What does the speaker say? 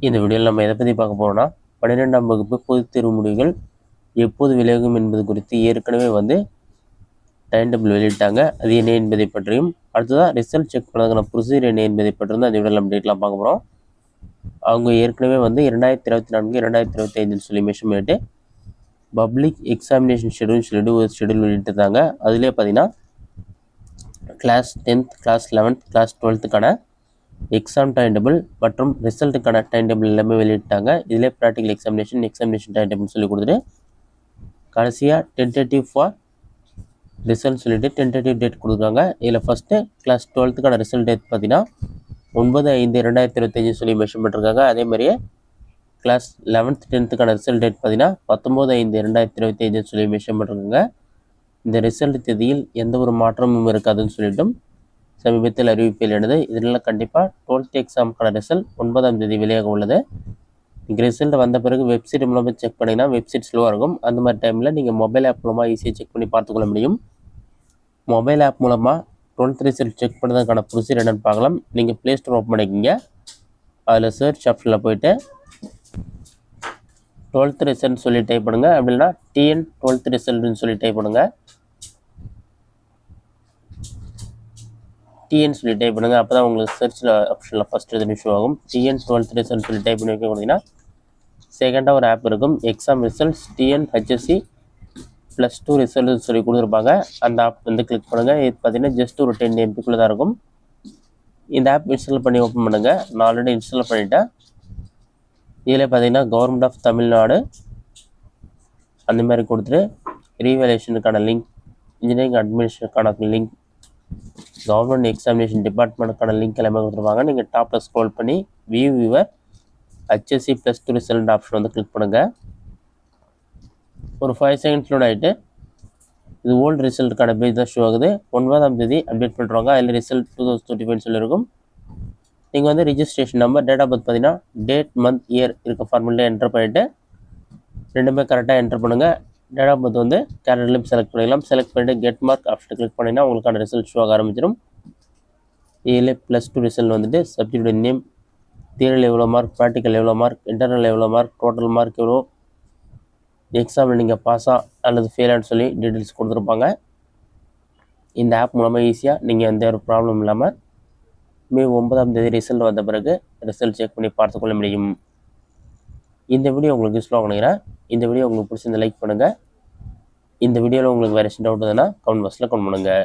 இந்த வீடியோவில் நம்ம எதை பற்றி பார்க்க போகிறோம்னா 12ஆம் வகுப்பு பொதுத் தேர்வு முடிவுகள் எப்போது விலகும் என்பது குறித்து ஏற்கனவே டைம் டேபிள் வெளியிட்டாங்க. அது என்ன என்பதை பற்றியும் அடுத்ததாக ரிசல்ட் செக் பண்ணதுக்கான ப்ரொசீஜர் என்ன என்பதை பற்றியும் அந்த வீடியோவில் நம்ம டேட்லாம் பார்க்க போகிறோம். அவங்க ஏற்கனவே 2024 2025 சொல்லி மென்ஷன் பண்ணிட்டு பப்ளிக் எக்ஸாமினேஷன் ஷெடியூல்னு சொல்லிட்டு ஒரு ஷெடியூல் வெளியிட்டிருந்தாங்க. அதிலே பார்த்தீங்கன்னா class 10th class 11th class 12க்கான எக்ஸாம் டைம் டேபிள் மற்றும் ரிசல்ட்டுக்கான டைம் டேபிள் எல்லாமே வெளியிட்டாங்க. இதிலே ப்ராக்டிக்கல் எக்ஸாமினேஷன் டைம் டேபிள் சொல்லி கொடுத்துட்டு கடைசியாக டென்டேட்டிவ் ஃபார் ரிசல்ட் சொல்லிட்டு டென்டேட்டிவ் டேட் கொடுக்குறாங்க. இதில் ஃபஸ்ட்டு கிளாஸ் 12க்கான ரிசல்ட் டேட் பார்த்தீங்கன்னா 9/5/2025 சொல்லி மென்ஷன் பண்ணிருக்காங்க. அதே மாதிரியே கிளாஸ் 11th 10க்கான ரிசல்ட் டேட் பார்த்தீங்கன்னா 19/5/2025 சொல்லி மென்ஷன் பண்ணிருக்காங்க. இந்த ரிசல்ட் தேதியில் எந்த ஒரு மாற்றமும் இருக்காதுன்னு சொல்லிட்டும் சமீபத்தில் அறிவிப்பு வெளியானது. இதனால் கண்டிப்பாக 12th எக்ஸாமுக்கான ரிசல்ட் 9ஆம் தேதி வெளியாக உள்ளது. இங்கே ரிசல்ட் வந்த பிறகு வெப்சைட் மூலமாக செக் பண்ணிங்கன்னா வெப்சைட் ஸ்லோவாக இருக்கும். அந்த மாதிரி டைமில் நீங்கள் மொபைல் ஆப் மூலமாக ஈஸியாக செக் பண்ணி பார்த்துக்கொள்ள முடியும். மொபைல் ஆப் மூலமாக 12th ரிசல்ட் செக் பண்ணுறதுக்கான ப்ரொசீஜர் என்னென்னு பார்க்கலாம். நீங்கள் ப்ளே ஸ்டோர் ஓப்பன் பண்ணிக்கிங்க. அதில் சர்ச் ஆப்ஷனில் போய்ட்டு 12th ரிசல்ட் சொல்லி டைப் பண்ணுங்கள். அப்படி இல்லைனா TN 12th ரிசல்ட்னு சொல்லி டைப் பண்ணுங்கள். TN சொல்லி டைப் பண்ணுங்கள். அப்போ தான் உங்களுக்கு சர்ச்சில் ஆப்ஷனில் ஃபஸ்ட் இது ஷோ ஆகும். TN 12th ரிசல்ட் சொல்லி டைப் பண்ணி வைக்க கொடுத்தீங்கன்னா செகண்டாக ஒரு ஆப் இருக்கும். Exam results TN HSC +2 result சொல்லி கொடுத்துருப்பாங்க. அந்த ஆப் கிளிக் பண்ணுங்கள். இது பார்த்தீங்கன்னா ஜஸ்ட் ஒரு 10 MB தான் இருக்கும். இந்த ஆப் இன்ஸ்டால் பண்ணி ஓப்பன் பண்ணுங்கள். நான் ஆல்ரெடி இன்ஸ்டால் பண்ணிவிட்டேன். இதில் பார்த்தீங்கன்னா கவர்மெண்ட் ஆஃப் தமிழ்நாடு அந்த மாதிரி கொடுத்துட்டு ரீவேல்யூஷனுக்கான லிங்க், இன்ஜினியரிங் அட்மினிஸ்ட்ரேஷனுக்கான லிங்க், கவர்மெண்ட் எக்ஸாமினேஷன் டிபார்ட்மெண்ட்டுக்கான லிங்க் எல்லாமே கொடுத்துருப்பாங்க. நீங்கள் டாப்பில் ஸ்க்ரோல் பண்ணி view your HSC +2 result option click பண்ணுங்கள். ஒரு 5 செகண்ட்ஸ் லோட் ஆகிட்டு இது ஓல்டு ரிசல்ட்டுக்கான பேஜ் தான் ஷோ ஆகுது. 9ஆம் தேதி அப்டேட் பண்ணுறாங்க. அதில் ரிசல்ட் 2025 சொல்லியிருக்கும். நீங்கள் registration number, date of birth பார்த்தீங்கன்னா டேட் மந்த் இயர் இருக்க ஃபார்மெட்டில் என்டர் பண்ணிவிட்டு ரெண்டுமே கரெக்டாக என்டர் பண்ணுங்கள். டேட் ஆஃப் பர்த் கேலண்டர்லையும் செலக்ட் பண்ணிக்கலாம். செலக்ட் பண்ணிவிட்டு கெட் மார்க் ஆப்ஷன் கிளிக் பண்ணிங்கன்னா உங்களுக்கான ரிசல்ட் ஷோ ஆக ஆரம்பிச்சிடும். இதில் +2 ரிசல்ட் சப்ஜெக்ட் நேம், தியரியில் எவ்வளோ மார்க், ப்ராக்டிக்கல் எவ்வளோ மார்க், இன்டர்னல் எவ்வளோ மார்க், டோட்டல் மார்க் எவ்வளோ, எக்ஸாமில் நீங்கள் பாஸா அல்லது ஃபெயிலான்னு சொல்லி டீட்டெயில்ஸ் கொடுத்துருப்பாங்க. இந்த ஆப் மூலமாக ஈஸியாக நீங்கள் எந்த ஒரு ப்ராப்ளம் இல்லாமல் மே 9ஆம் தேதி ரிசல்ட் வந்த பிறகு ரிசல்ட் செக் பண்ணி பார்த்துக்கொள்ள முடியும். இந்த வீடியோ உங்களுக்கு யூஸ்ஃபுல்லாக நினைக்கிறேன். இந்த வீடியோ உங்களுக்கு பிடிச்சிருந்த லைக் பண்ணுங்கள். இந்த வீடியோவில் உங்களுக்கு வேறு டவுட் இருந்ததுன்னா கமெண்ட் பாக்ஸில் கமெண்ட் பண்ணுங்கள்.